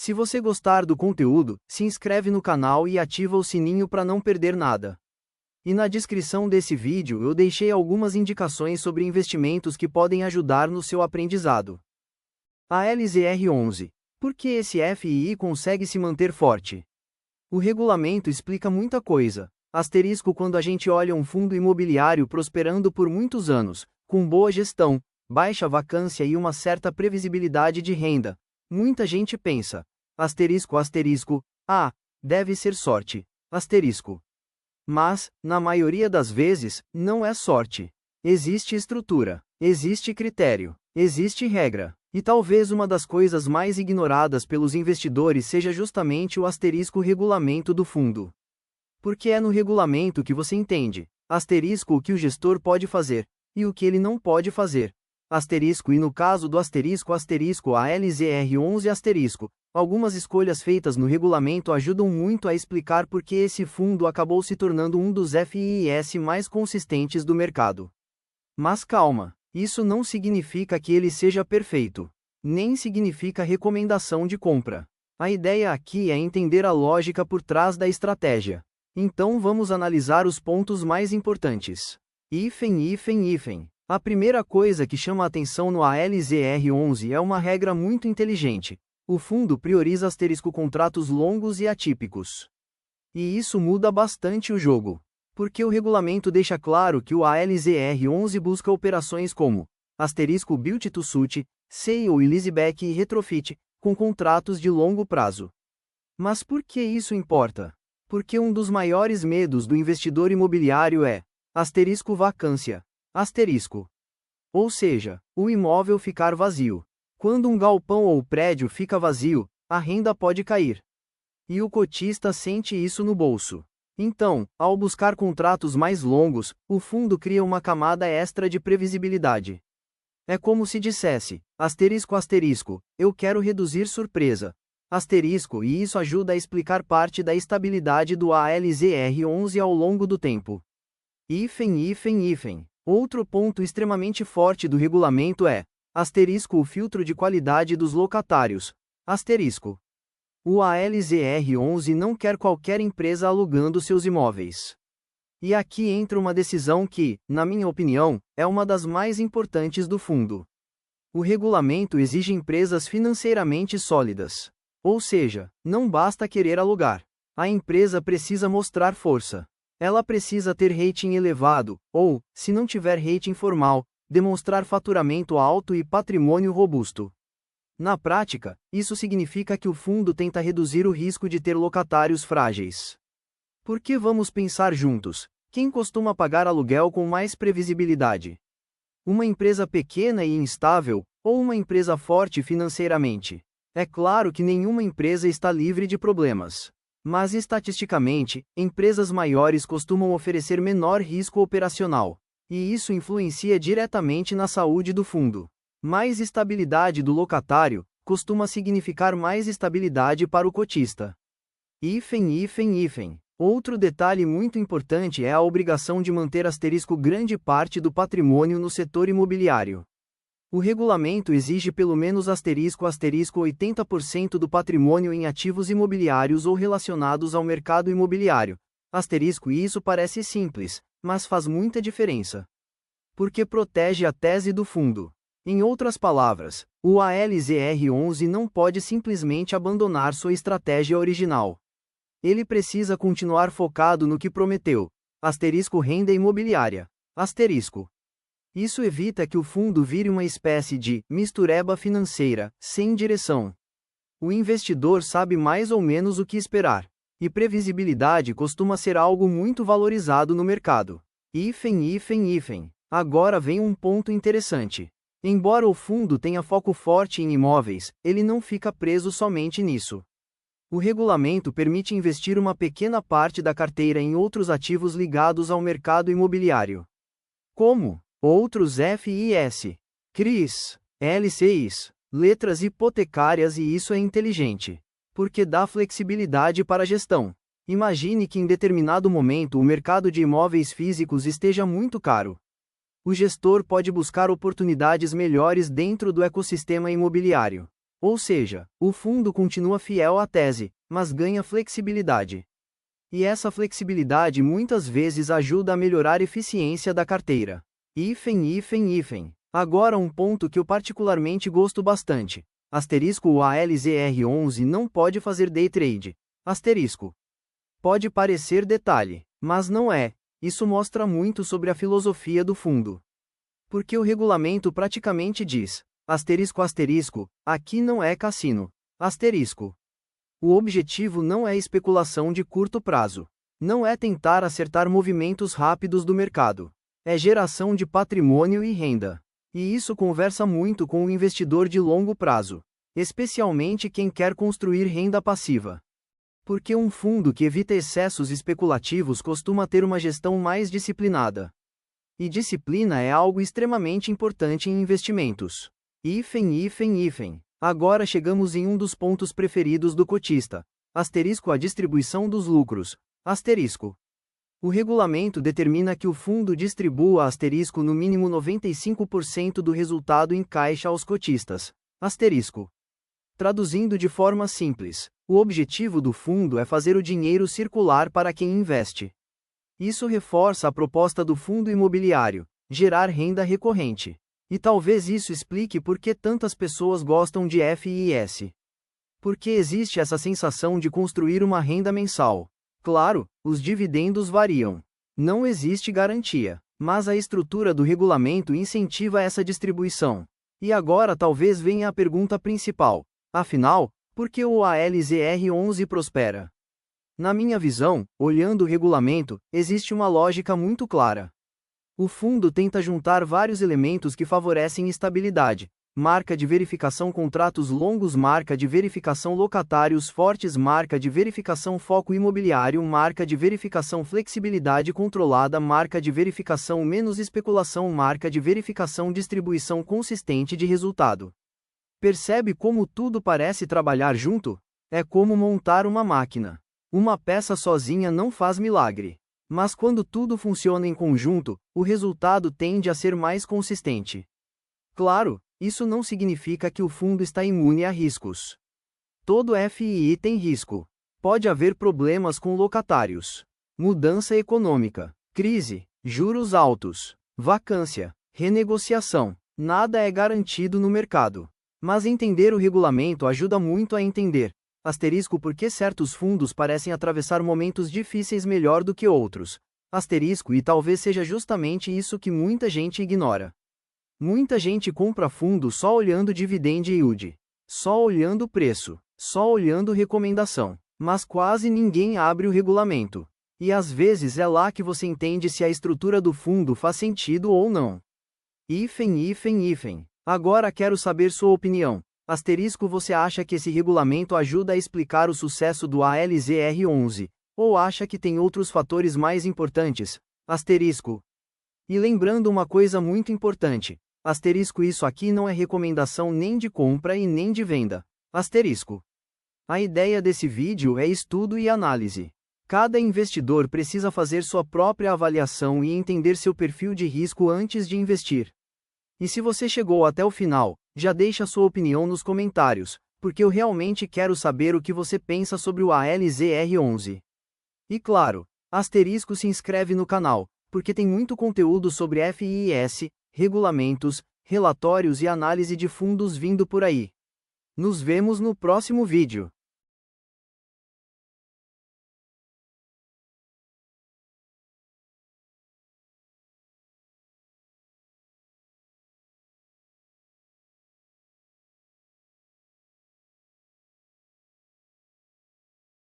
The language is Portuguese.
Se você gostar do conteúdo, se inscreve no canal e ativa o sininho para não perder nada. E na descrição desse vídeo eu deixei algumas indicações sobre investimentos que podem ajudar no seu aprendizado. A LZR11. Por que esse FII consegue se manter forte? O regulamento explica muita coisa. Asterisco quando a gente olha um fundo imobiliário prosperando por muitos anos, com boa gestão, baixa vacância e uma certa previsibilidade de renda, muita gente pensa, deve ser sorte, Mas, na maioria das vezes, não é sorte. Existe estrutura, existe critério, existe regra. E talvez uma das coisas mais ignoradas pelos investidores seja justamente o regulamento do fundo. Porque é no regulamento que você entende, o que o gestor pode fazer, e o que ele não pode fazer. E no caso do a LZR11 algumas escolhas feitas no regulamento ajudam muito a explicar por que esse fundo acabou se tornando um dos FIIs mais consistentes do mercado. Mas calma, isso não significa que ele seja perfeito. Nem significa recomendação de compra. A ideia aqui é entender a lógica por trás da estratégia. Então vamos analisar os pontos mais importantes. A primeira coisa que chama a atenção no ALZR11 é uma regra muito inteligente. O fundo prioriza contratos longos e atípicos. E isso muda bastante o jogo. Porque o regulamento deixa claro que o ALZR11 busca operações como Built to Suit, Sale e Leaseback e Retrofit, com contratos de longo prazo. Mas por que isso importa? Porque um dos maiores medos do investidor imobiliário é vacância. Ou seja, o imóvel ficar vazio. Quando um galpão ou prédio fica vazio, a renda pode cair. E o cotista sente isso no bolso. Então, ao buscar contratos mais longos, o fundo cria uma camada extra de previsibilidade. É como se dissesse, eu quero reduzir surpresa. E isso ajuda a explicar parte da estabilidade do ALZR11 ao longo do tempo. Outro ponto extremamente forte do regulamento é, o filtro de qualidade dos locatários. O ALZR11 não quer qualquer empresa alugando seus imóveis. E aqui entra uma decisão que, na minha opinião, é uma das mais importantes do fundo. O regulamento exige empresas financeiramente sólidas. Ou seja, não basta querer alugar. A empresa precisa mostrar força. Ela precisa ter rating elevado, ou, se não tiver rating formal, demonstrar faturamento alto e patrimônio robusto. Na prática, isso significa que o fundo tenta reduzir o risco de ter locatários frágeis. Porque vamos pensar juntos, quem costuma pagar aluguel com mais previsibilidade? Uma empresa pequena e instável, ou uma empresa forte financeiramente? É claro que nenhuma empresa está livre de problemas. Mas estatisticamente, empresas maiores costumam oferecer menor risco operacional. E isso influencia diretamente na saúde do fundo. Mais estabilidade do locatário costuma significar mais estabilidade para o cotista. Outro detalhe muito importante é a obrigação de manter grande parte do patrimônio no setor imobiliário. O regulamento exige pelo menos 80% do patrimônio em ativos imobiliários ou relacionados ao mercado imobiliário. E isso parece simples, mas faz muita diferença. Porque protege a tese do fundo. Em outras palavras, o ALZR11 não pode simplesmente abandonar sua estratégia original. Ele precisa continuar focado no que prometeu. Renda imobiliária. Isso evita que o fundo vire uma espécie de mistureba financeira, sem direção. O investidor sabe mais ou menos o que esperar. E previsibilidade costuma ser algo muito valorizado no mercado. Agora vem um ponto interessante. Embora o fundo tenha foco forte em imóveis, ele não fica preso somente nisso. O regulamento permite investir uma pequena parte da carteira em outros ativos ligados ao mercado imobiliário. Como outros FIs, CRIs, LCIs, letras hipotecárias, e isso é inteligente, porque dá flexibilidade para a gestão. Imagine que em determinado momento o mercado de imóveis físicos esteja muito caro. O gestor pode buscar oportunidades melhores dentro do ecossistema imobiliário. Ou seja, o fundo continua fiel à tese, mas ganha flexibilidade. E essa flexibilidade muitas vezes ajuda a melhorar a eficiência da carteira. Agora um ponto que eu particularmente gosto bastante. O ALZR11 não pode fazer day trade. Pode parecer detalhe, mas não é. Isso mostra muito sobre a filosofia do fundo. Porque o regulamento praticamente diz, aqui não é cassino. O objetivo não é especulação de curto prazo. Não é tentar acertar movimentos rápidos do mercado. É geração de patrimônio e renda. E isso conversa muito com o investidor de longo prazo, especialmente quem quer construir renda passiva. Porque um fundo que evita excessos especulativos costuma ter uma gestão mais disciplinada. E disciplina é algo extremamente importante em investimentos. Agora chegamos em um dos pontos preferidos do cotista. A distribuição dos lucros. O regulamento determina que o fundo distribua no mínimo 95% do resultado em caixa aos cotistas. Traduzindo de forma simples, o objetivo do fundo é fazer o dinheiro circular para quem investe. Isso reforça a proposta do fundo imobiliário, gerar renda recorrente. E talvez isso explique por que tantas pessoas gostam de FIS. Porque existe essa sensação de construir uma renda mensal. Claro, os dividendos variam. Não existe garantia, mas a estrutura do regulamento incentiva essa distribuição. E agora talvez venha a pergunta principal. Afinal, por que o ALZR11 prospera? Na minha visão, olhando o regulamento, existe uma lógica muito clara. O fundo tenta juntar vários elementos que favorecem estabilidade. Marca de verificação contratos longos, marca de verificação locatários fortes, marca de verificação foco imobiliário, marca de verificação flexibilidade controlada, marca de verificação menos especulação, marca de verificação distribuição consistente de resultado. Percebe como tudo parece trabalhar junto? É como montar uma máquina. Uma peça sozinha não faz milagre. Mas quando tudo funciona em conjunto, o resultado tende a ser mais consistente. Claro, isso não significa que o fundo está imune a riscos. Todo FII tem risco. Pode haver problemas com locatários, mudança econômica, crise, juros altos, vacância, renegociação. Nada é garantido no mercado. Mas entender o regulamento ajuda muito a entender, por que certos fundos parecem atravessar momentos difíceis melhor do que outros. E talvez seja justamente isso que muita gente ignora. Muita gente compra fundo só olhando dividend yield, só olhando preço, só olhando recomendação, mas quase ninguém abre o regulamento. E às vezes é lá que você entende se a estrutura do fundo faz sentido ou não. Agora quero saber sua opinião. Você acha que esse regulamento ajuda a explicar o sucesso do ALZR11, ou acha que tem outros fatores mais importantes? E lembrando uma coisa muito importante. Isso aqui não é recomendação nem de compra e nem de venda. A ideia desse vídeo é estudo e análise. Cada investidor precisa fazer sua própria avaliação e entender seu perfil de risco antes de investir. E se você chegou até o final, já deixa sua opinião nos comentários, porque eu realmente quero saber o que você pensa sobre o ALZR11. E claro, se inscreve no canal, porque tem muito conteúdo sobre FIS, regulamentos, relatórios e análise de fundos vindo por aí. Nos vemos no próximo vídeo.